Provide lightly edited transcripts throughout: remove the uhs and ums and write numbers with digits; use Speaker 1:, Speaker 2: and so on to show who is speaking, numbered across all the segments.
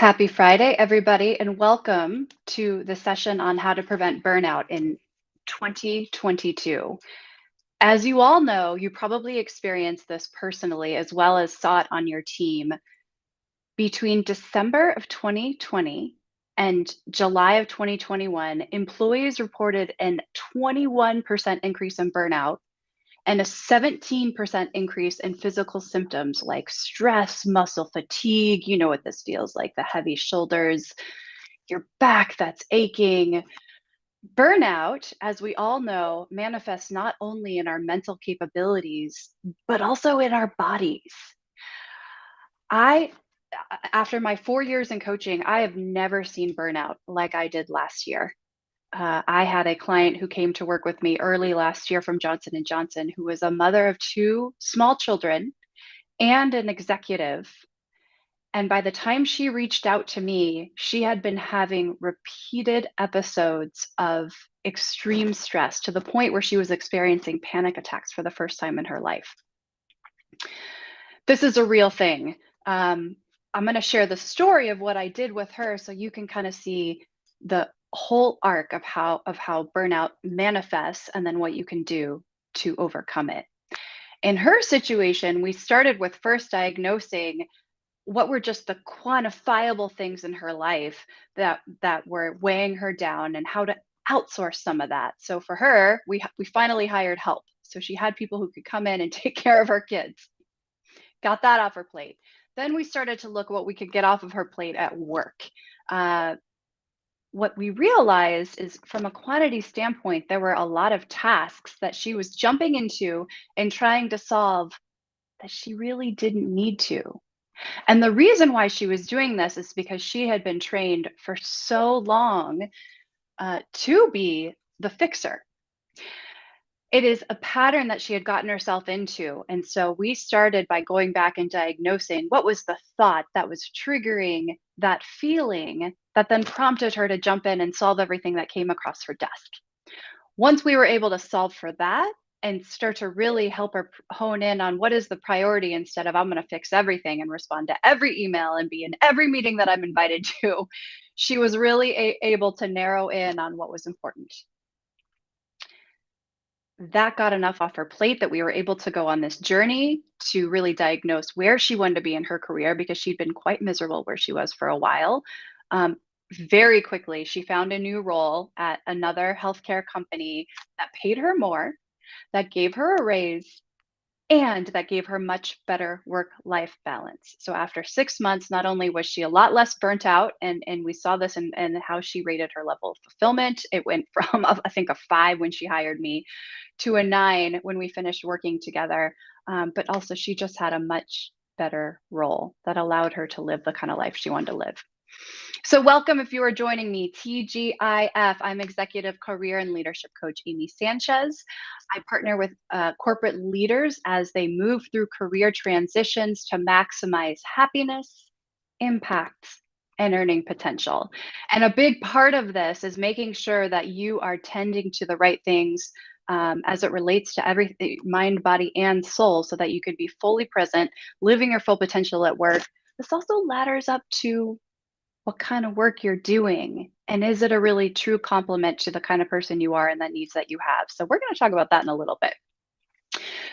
Speaker 1: Happy Friday, everybody, and welcome to the session on how to prevent burnout in 2022. As you all know, you probably experienced this personally as well as saw it on your team. Between December of 2020 and July of 2021, employees reported an 21% increase in burnout and a 17% increase in physical symptoms like stress, muscle fatigue. You know what this feels like, the heavy shoulders, your back that's aching. Burnout, as we all know, manifests not only in our mental capabilities, but also in our bodies. I, after my 4 years in coaching, I have never seen burnout like I did last year. I had a client who came to work with me early last year from Johnson and Johnson, who was a mother of two small children and an executive. And by the time she reached out to me, she had been having repeated episodes of extreme stress to the point where she was experiencing panic attacks for the first time in her life. This is a real thing. I'm going to share the story of what I did with her so you can kind of see the whole arc of how burnout manifests and then what you can do to overcome it. In her situation, we started with first diagnosing what were just the quantifiable things in her life that were weighing her down and how to outsource some of that. So for her, we finally hired help. So she had people who could come in and take care of her kids. Got that off her plate. Then we started to look what we could get off of her plate at work. What we realized is from a quantity standpoint, there were a lot of tasks that she was jumping into and trying to solve that she really didn't need to. And the reason why she was doing this is because she had been trained for so long to be the fixer. It is a pattern that she had gotten herself into. And so we started by going back and diagnosing what was the thought that was triggering that feeling that then prompted her to jump in and solve everything that came across her desk. Once we were able to solve for that and start to really help her hone in on what is the priority instead of I'm going to fix everything and respond to every email and be in every meeting that I'm invited to, she was really able to narrow in on what was important. That got enough off her plate that we were able to go on this journey to really diagnose where she wanted to be in her career because she'd been quite miserable where she was for a while. Very quickly, she found a new role at another healthcare company that paid her more, that gave her a raise, and that gave her much better work-life balance. So after 6 months, not only was she a lot less burnt out, and we saw this in how she rated her level of fulfillment. It went from, I think, a 5 when she hired me to a 9 when we finished working together. But also she just had a much better role that allowed her to live the kind of life she wanted to live. So welcome if you are joining me, TGIF. I'm Executive Career and Leadership Coach Amy Sanchez. I partner with corporate leaders as they move through career transitions to maximize happiness, impact, and earning potential. And a big part of this is making sure that you are tending to the right things as it relates to everything, mind, body, and soul, so that you could be fully present, living your full potential at work. This also ladders up to what kind of work you're doing, and is it a really true complement to the kind of person you are and the needs that you have. So we're going to talk about that in a little bit.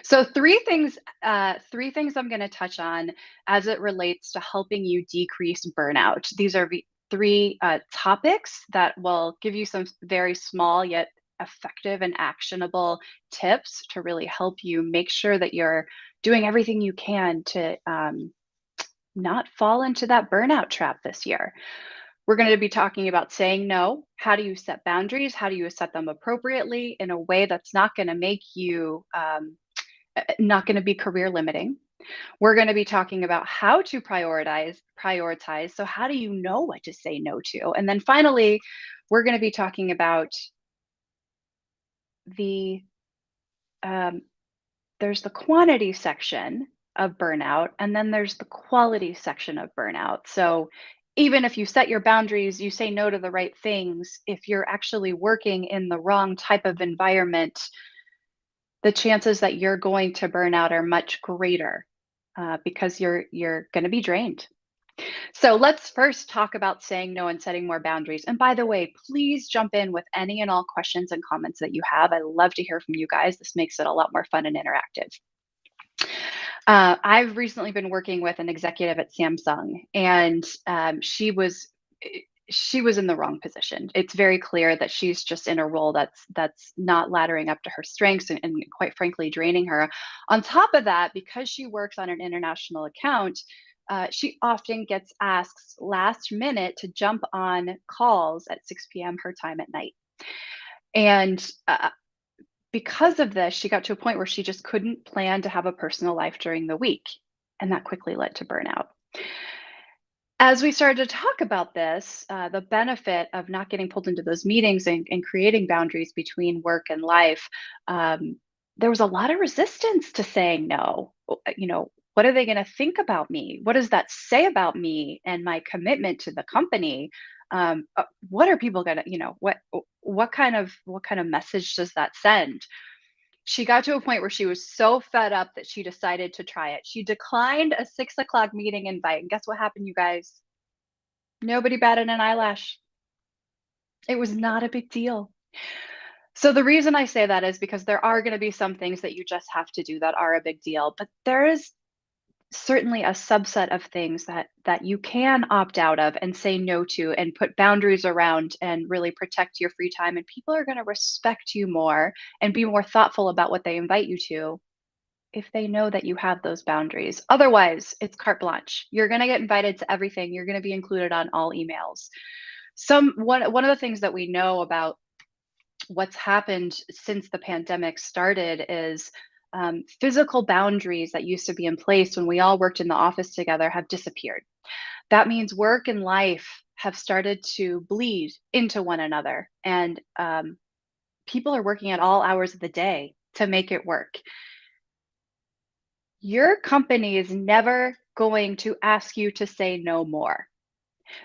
Speaker 1: So three things I'm going to touch on as it relates to helping you decrease burnout. These are three topics that will give you some very small yet effective and actionable tips to really help you make sure that you're doing everything you can to not fall into that burnout trap this year. We're going to be talking about saying no. How do you set boundaries? How do you set them appropriately in a way that's not going to make you not going to be career limiting? We're going to be talking about how to prioritize. So how do you know what to say no to? And then finally, we're going to be talking about the there's the quantity section of burnout, and then there's the quality section of burnout. So even if you set your boundaries, you say no to the right things, if you're actually working in the wrong type of environment, the chances that you're going to burn out are much greater because you're going to be drained. So let's first talk about saying no and setting more boundaries. And by the way, please jump in with any and all questions and comments that you have. I love to hear from you guys. This makes it a lot more fun and interactive. I've recently been working with an executive at Samsung, and eh, she was in the wrong position. It's very clear that she's just in a role that's not laddering up to her strengths and quite frankly draining her. On top of that, because she works on an international account, she often gets asked last minute to jump on calls at 6 p.m. her time at night. And because of this, she got to a point where she just couldn't plan to have a personal life during the week. And that quickly led to burnout. As we started to talk about this, the benefit of not getting pulled into those meetings and creating boundaries between work and life, um, there was a lot of resistance to saying no. What are they going to think about me? What does that say about me and my commitment to the company? What are people going to, what kind of message does that send? She got to a point where she was so fed up that she decided to try it. She declined a 6 o'clock meeting invite. And guess what happened, you guys? Nobody batted an eyelash. It was not a big deal. So the reason I say that is because there are going to be some things that you just have to do that are a big deal, but there is certainly a subset of things that you can opt out of and say no to and put boundaries around and really protect your free time, and people are going to respect you more and be more thoughtful about what they invite you to if they know that you have those boundaries. Otherwise, it's carte blanche. You're going to get invited to everything. You're going to be included on all emails. One of the things that we know about what's happened since the pandemic started is physical boundaries that used to be in place when we all worked in the office together have disappeared. That means work and life have started to bleed into one another, and people are working at all hours of the day to make it work. Your company is never going to ask you to say no more.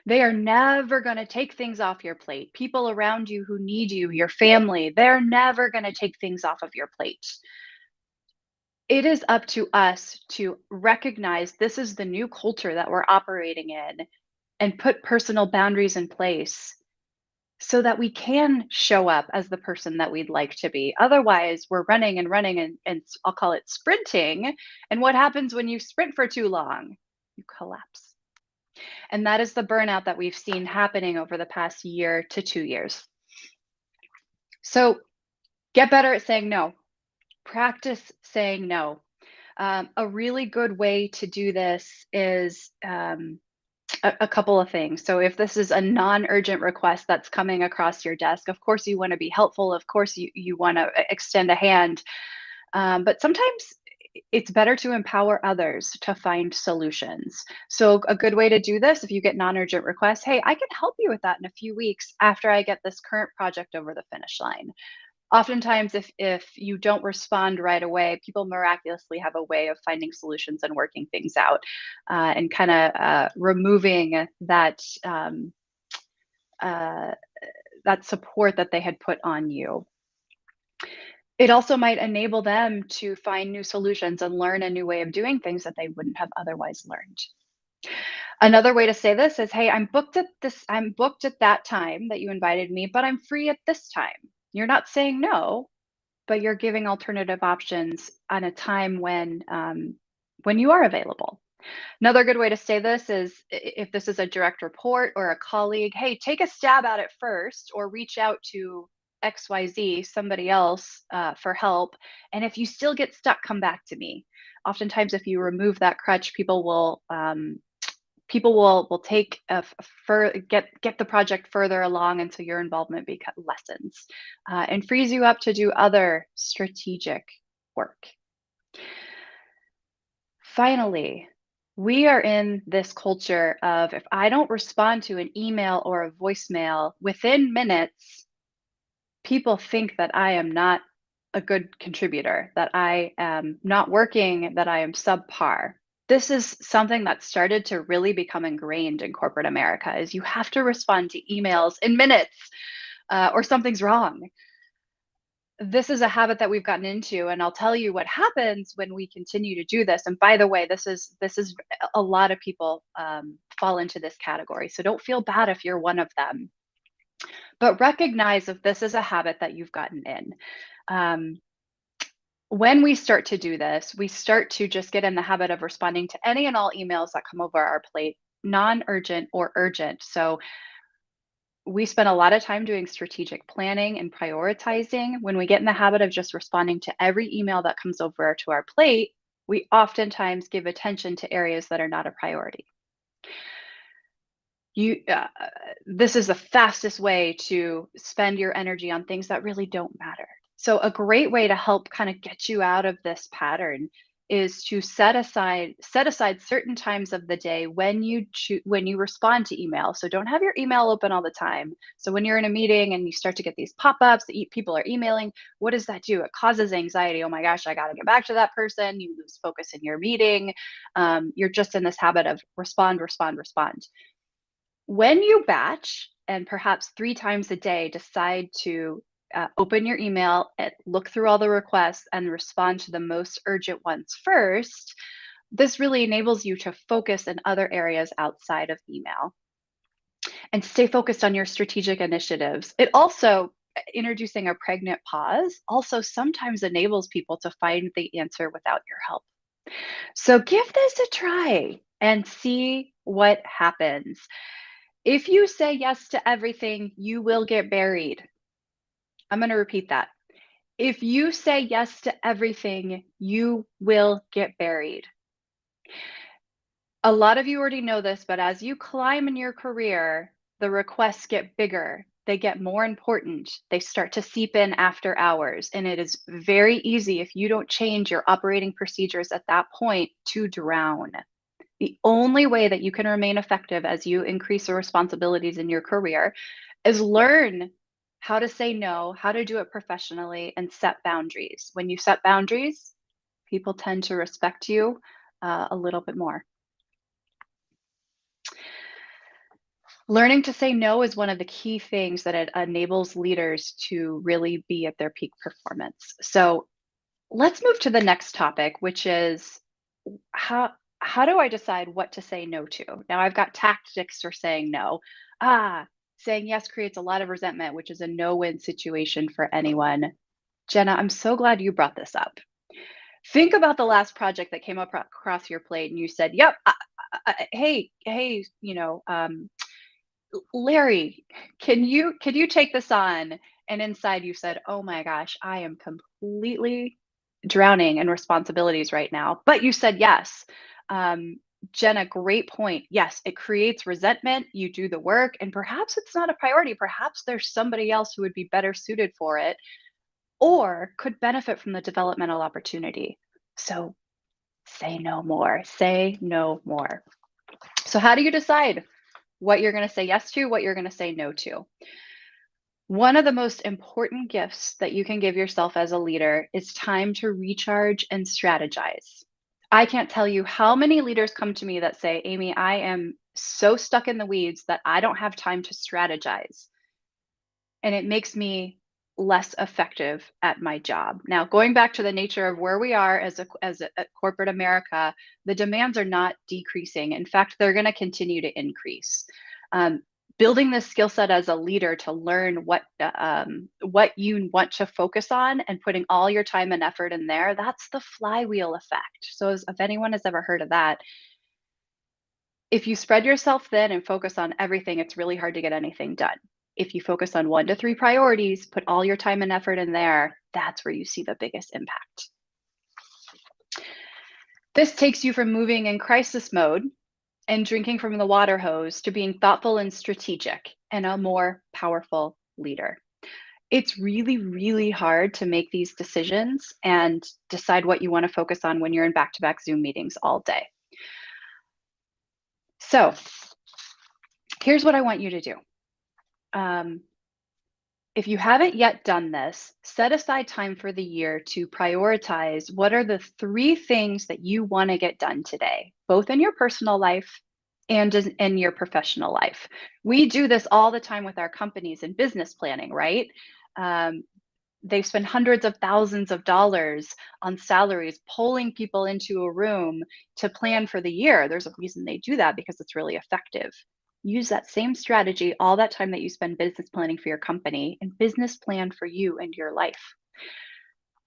Speaker 1: They are never going to take things off your plate. People around you who need you, your family, they're never going to take things off of your plate. It is up to us to recognize this is the new culture that we're operating in and put personal boundaries in place so that we can show up as the person that we'd like to be. Otherwise, we're running and running and I'll call it sprinting. And what happens when you sprint for too long? You collapse. And that is the burnout that we've seen happening over the past year to 2 years. So get better at saying no. Practice saying no. A really good way to do this is a couple of things. So if this is a non-urgent request that's coming across your desk, of course you want to be helpful. Of course you want to extend a hand. But sometimes it's better to empower others to find solutions. So a good way to do this, if you get non-urgent requests, hey, I can help you with that in a few weeks after I get this current project over the finish line. Oftentimes, if you don't respond right away, people miraculously have a way of finding solutions and working things out, and kind of removing uh, that support that they had put on you. It also might enable them to find new solutions and learn a new way of doing things that they wouldn't have otherwise learned. Another way to say this is, hey, I'm booked at that time that you invited me, but I'm free at this time. You're not saying no, but you're giving alternative options on a time when you are available. Another good way to say this is if this is a direct report or a colleague, hey, take a stab at it first or reach out to XYZ, somebody else, for help. And if you still get stuck, come back to me. Oftentimes, if you remove that crutch, people will take get the project further along until your involvement lessens, and frees you up to do other strategic work. Finally, we are in this culture of if I don't respond to an email or a voicemail within minutes, people think that I am not a good contributor, that I am not working, that I am subpar. This is something that started to really become ingrained in corporate America is you have to respond to emails in minutes, or something's wrong. this is a habit that we've gotten into, and I'll tell you what happens when we continue to do this. And by the way, this is a lot of people fall into this category, so don't feel bad if you're one of them. But recognize if this is a habit that you've gotten in. Um, when we start to do this, we start to just get in the habit of responding to any and all emails that come over our plate, non-urgent or urgent. So we spend a lot of time doing strategic planning and prioritizing. When we get in the habit of just responding to every email that comes over to our plate, we oftentimes give attention to areas that are not a priority. You, this is the fastest way to spend your energy on things that really don't matter. So a great way to help kind of get you out of this pattern is to set aside certain times of the day when when you respond to email. So don't have your email open all the time. So when you're in a meeting and you start to get these pop-ups that people are emailing, what does that do? It causes anxiety. Oh my gosh, I got to get back to that person. You lose focus in your meeting. You're just in this habit of respond, respond, respond. When you batch and perhaps 3 times a day decide to open your email and look through all the requests and respond to the most urgent ones first, this really enables you to focus in other areas outside of email and stay focused on your strategic initiatives. It also, introducing a pregnant pause also sometimes enables people to find the answer without your help. So give this a try and see what happens. If you say yes to everything, you will get buried. I'm going to repeat that. If you say yes to everything, you will get buried. A lot of you already know this, but as you climb in your career, the requests get bigger. They get more important. They start to seep in after hours. And it is very easy if you don't change your operating procedures at that point to drown. The only way that you can remain effective as you increase the responsibilities in your career is learn how to say no, how to do it professionally, and set boundaries. When you set boundaries, people tend to respect you a little bit more. Learning to say no is one of the key things that it enables leaders to really be at their peak performance. So let's move to the next topic, which is how do I decide what to say no to? Now I've got tactics for saying no. Ah, saying yes creates a lot of resentment, which is a no-win situation for anyone. Jenna, I'm so glad you brought this up. Think about the last project that came up across your plate and you said, "Yep, hey, Larry, can you take this on?" And inside you said, "Oh my gosh, I am completely drowning in responsibilities right now." But you said yes. Um, Jenna, great point. Yes, it creates resentment. You do the work, and perhaps it's not a priority. Perhaps there's somebody else who would be better suited for it or could benefit from the developmental opportunity. So say no more. Say no more. So, how do you decide what you're going to say yes to, what you're going to say no to? One of the most important gifts that you can give yourself as a leader is time to recharge and strategize. I can't tell you how many leaders come to me that say, Amy, I am so stuck in the weeds that I don't have time to strategize. And it makes me less effective at my job. Now, going back to the nature of where we are as a corporate America, the demands are not decreasing. In fact, they're going to continue to increase. Um, Building this skill set as a leader to learn what you want to focus on and putting all your time and effort in there, that's the flywheel effect. So if anyone has ever heard of that, if you spread yourself thin and focus on everything, it's really hard to get anything done. If you focus on 1 to 3 priorities, put all your time and effort in there, that's where you see the biggest impact. This takes you from moving in crisis mode and drinking from the water hose to being thoughtful and strategic and a more powerful leader. It's really, really hard to make these decisions and decide what you want to focus on when you're in back-to-back Zoom meetings all day. So here's what I want you to do. If you haven't yet done this, set aside time for the year to prioritize what are the 3 things that you want to get done today, both in your personal life and in your professional life. We do this all the time with our companies and business planning, right? Um, They spend hundreds of thousands of dollars on salaries, pulling people into a room to plan for the year. There's a reason they do that because it's really effective. Use that same strategy all that time that you spend business planning for your company and business plan for you and your life.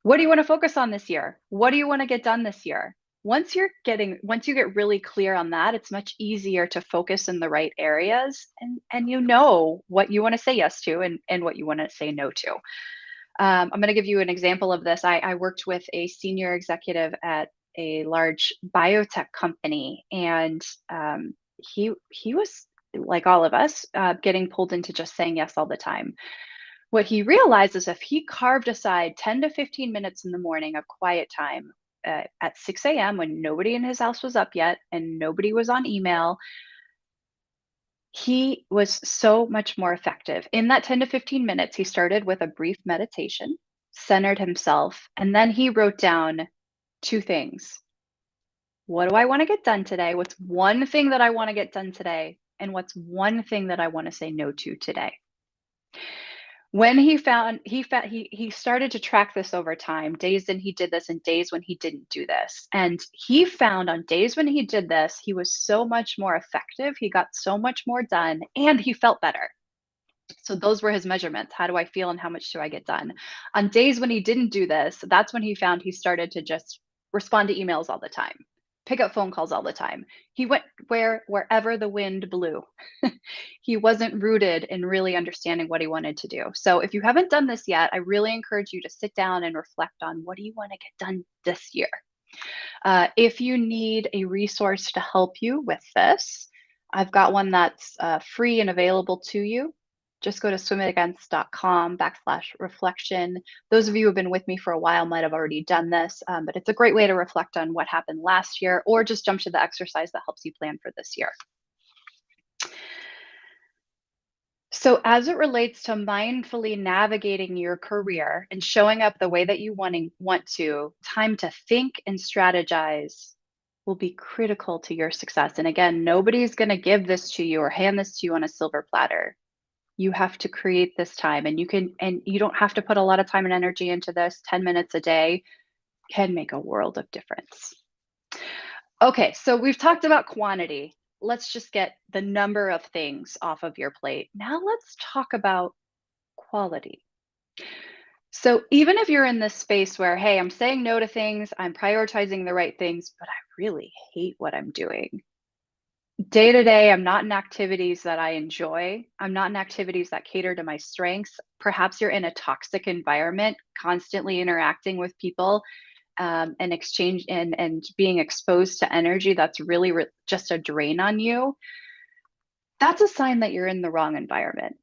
Speaker 1: What do you want to focus on this year? What do you want to get done this year? Once you get really clear on that, it's much easier to focus in the right areas and you know what you want to say yes to and what you want to say no to. I'm going to give you an example of this. I worked with a senior executive at a large biotech company, and he was like all of us, getting pulled into just saying yes all the time. What he realized is if he carved aside 10 to 15 minutes in the morning of quiet time at 6 a.m. when nobody in his house was up yet and nobody was on email, he was so much more effective. In that 10 to 15 minutes, he started with a brief meditation, centered himself, and then he wrote down two things. What do I want to get done today? What's one thing that I want to get done today? And what's one thing that I want to say no to today? When he started to track this over time, days when he did this and days when he didn't do this. And he found on days when he did this, he was so much more effective. He got so much more done and he felt better. So those were his measurements. How do I feel and how much do I get done? On days when he didn't do this, that's when he found he started to just respond to emails all the time, pick up phone calls all the time. He went wherever the wind blew. He wasn't rooted in really understanding what he wanted to do. So if you haven't done this yet, I really encourage you to sit down and reflect on what do you want to get done this year. If you need a resource to help you with this, I've got one that's free and available to you. Just go to swimagainst.com/reflection. Those of you who have been with me for a while might have already done this, but it's a great way to reflect on what happened last year or just jump to the exercise that helps you plan for this year. So, as it relates to mindfully navigating your career and showing up the way that you want to, time to think and strategize will be critical to your success. And again, nobody's going to give this to you or hand this to you on a silver platter. You have to create this time, and you don't have to put a lot of time and energy into this. 10 minutes a day can make a world of difference. Okay, so we've talked about quantity. Let's just get the number of things off of your plate. Now let's talk about quality. So even if you're in this space where, hey, I'm saying no to things, I'm prioritizing the right things, but I really hate what I'm doing. Day to day, I'm not in activities that I enjoy. I'm not in activities that cater to my strengths. Perhaps you're in a toxic environment, constantly interacting with people and exchange and being exposed to energy that's really just a drain on you. That's a sign that you're in the wrong environment.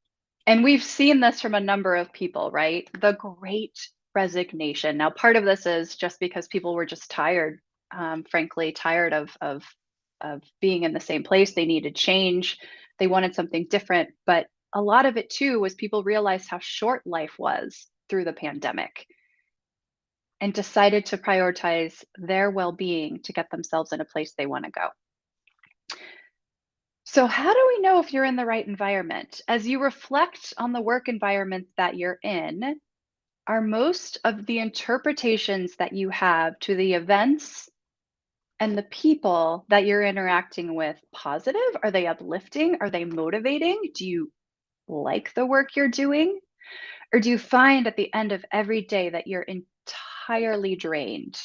Speaker 1: And we've seen this from a number of people, right? The great resignation. Now, part of this is just because people were just tired, frankly, tired of being in the same place. They needed change. They wanted something different. But a lot of it too was people realized how short life was through the pandemic and decided to prioritize their well-being to get themselves in a place they want to go. So, how do we know if you're in the right environment? As you reflect on the work environment that you're in, are most of the interpretations that you have to the events and the people that you're interacting with positive? Are they uplifting? Are they motivating? Do you like the work you're doing? Or do you find at the end of every day that you're entirely drained?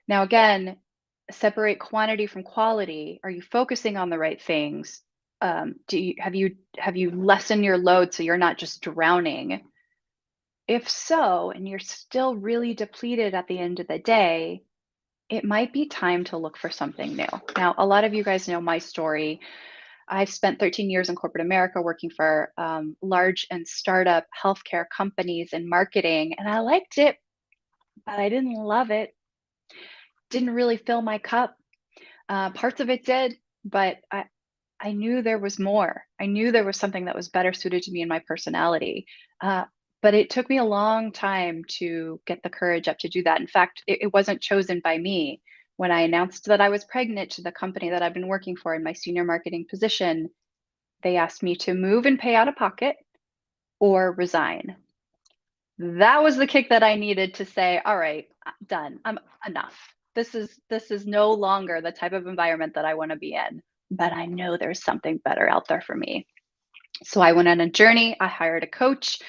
Speaker 1: Now, again, separate quantity from quality. Are you focusing on the right things? Have you lessened your load so you're not just drowning? If so, and you're still really depleted at the end of the day, it might be time to look for something new. Now, a lot of you guys know my story. I've spent 13 years in corporate America working for large and startup healthcare companies in marketing, and I liked it, but I didn't love it. Didn't really fill my cup. Parts of it did, but I knew there was more. I knew there was something that was better suited to me and my personality. But it took me a long time to get the courage up to do that. In fact, it wasn't chosen by me. When I announced that I was pregnant to the company that I've been working for in my senior marketing position, they asked me to move and pay out of pocket or resign. That was the kick that I needed to say, "All right, done. I'm enough. This is no longer the type of environment that I wanna be in, but I know there's something better out there for me." So I went on a journey, I hired a coach,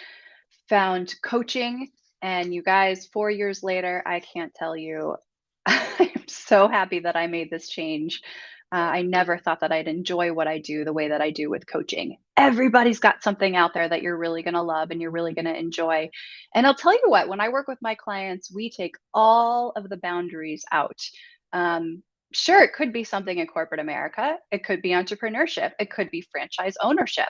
Speaker 1: found coaching, and you guys, 4 years later, I can't tell you, I'm so happy that I made this change. I never thought that I'd enjoy what I do the way that I do with coaching. Everybody's got something out there that you're really gonna love and you're really gonna enjoy. And I'll tell you what, when I work with my clients, we take all of the boundaries out. Sure, it could be something in corporate America, it could be entrepreneurship, it could be franchise ownership.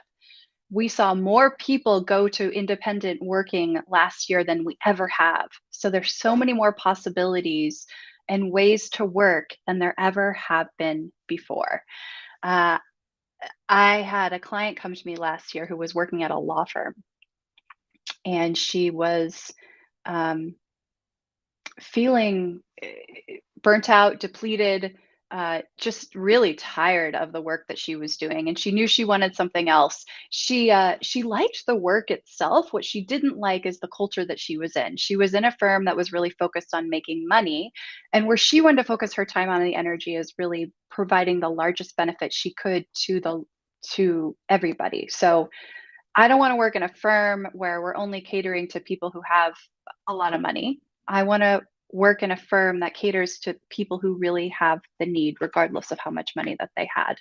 Speaker 1: We saw more people go to independent working last year than we ever have. So there's so many more possibilities and ways to work than there ever have been before. Uh, I had a client come to me last year who was working at a law firm, and she was um, feeling burnt out, depleted, just really tired of the work that she was doing, and she knew she wanted something else. She liked the work itself. What she didn't like is the culture that she was in. She was in a firm that was really focused on making money, and where she wanted to focus her time on the energy is really providing the largest benefit she could to everybody. So I don't want to work in a firm where we're only catering to people who have a lot of money. I want to work in a firm that caters to people who really have the need, regardless of how much money that they had.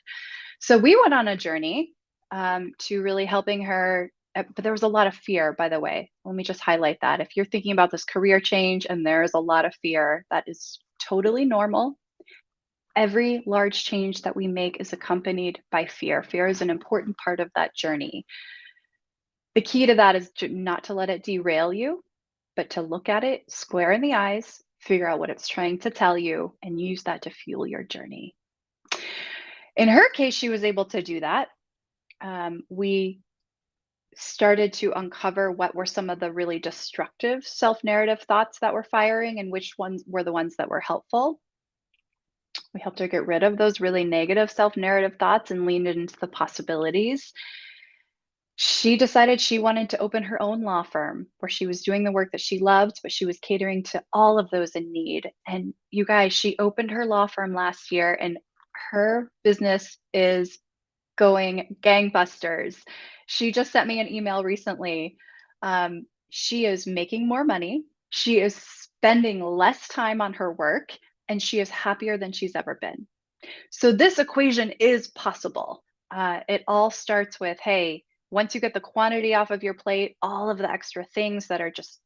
Speaker 1: So we went on a journey to really helping her. But there was a lot of fear, by the way. Let me just highlight that. If you're thinking about this career change and there is a lot of fear, that is totally normal. Every large change that we make is accompanied by fear. Fear is an important part of that journey. The key to that is to not to let it derail you, but to look at it square in the eyes, figure out what it's trying to tell you, and use that to fuel your journey. In her case, she was able to do that. We started to uncover what were some of the really destructive self narrative thoughts that were firing and which ones were the ones that were helpful. We helped her get rid of those really negative self narrative thoughts and leaned into the possibilities. She decided she wanted to open her own law firm where she was doing the work that she loved, but she was catering to all of those in need. And you guys, she opened her law firm last year and her business is going gangbusters. She just sent me an email recently. She is making more money. She is spending less time on her work and she is happier than she's ever been. So this equation is possible. It all starts with, hey, once you get the quantity off of your plate, all of the extra things that are just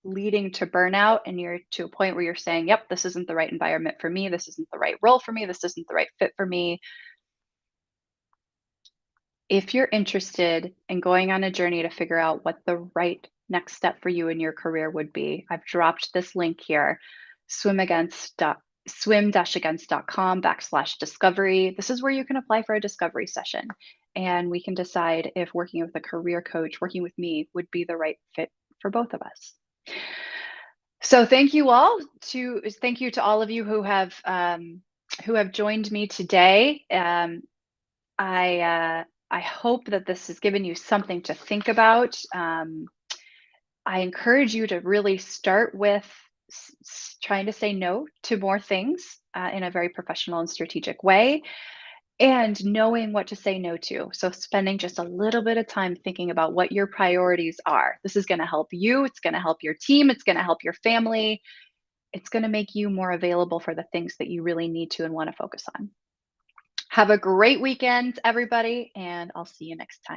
Speaker 1: leading to burnout, and you're to a point where you're saying, yep, this isn't the right environment for me. This isn't the right role for me. This isn't the right fit for me. If you're interested in going on a journey to figure out what the right next step for you in your career would be, I've dropped this link here, swim-against.com/discovery. This is where you can apply for a discovery session. And we can decide if working with a career coach, working with me would be the right fit for both of us. So thank you to all of you who have joined me today. I hope that this has given you something to think about. I encourage you to really start with trying to say no to more things in a very professional and strategic way, and knowing what to say no to. So, spending just a little bit of time thinking about what your priorities are. This is going to help you, it's going to help your team, it's going to help your family, it's going to make you more available for the things that you really need to and want to focus on. Have a great weekend, everybody, and I'll see you next time.